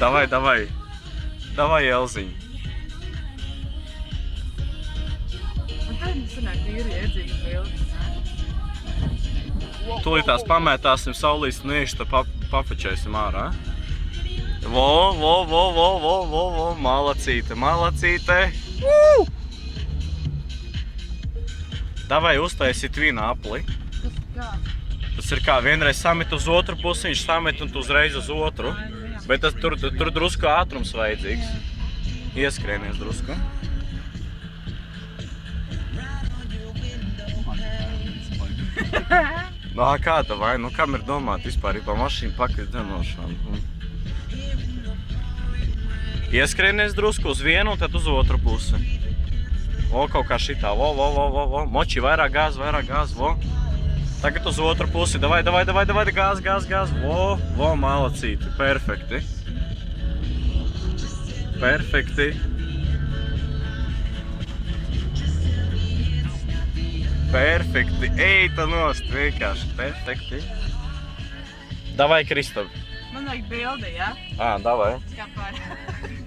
Davai, davai. Davai, Elziņ. Un tad mums sanāk tīri iedzīga bildes. Tūlītās pamētāsim saulīs nieši, tad pafačēsim ārā. Vo, malacīte, malacīte. Davai uztaisīt vienu apli. Tas ir kā vienreiz samet uz otru pusi, viņš samet un tu uzreiz uz otru. Bet tur drusku ātrums vajadzīgs. Ieskrienies drusku. Nā, kā tā vai? Nu, kam ir domāt vispār pa mašīnu pakaļ dzenošanu? Ieskrienies drusku uz vienu un tad uz otru pusi. O, kaut kā šitā. Vo. Moči, vairāk gāz, vo. Tagad uz otru pusi. Davai, gāz. Vo, malacīti. Perfekti. Perfekti. Eita nost, vienkārši. Perfekti. Davai, Kristof. Man vajag bildi, ja? Davai. Skapāri.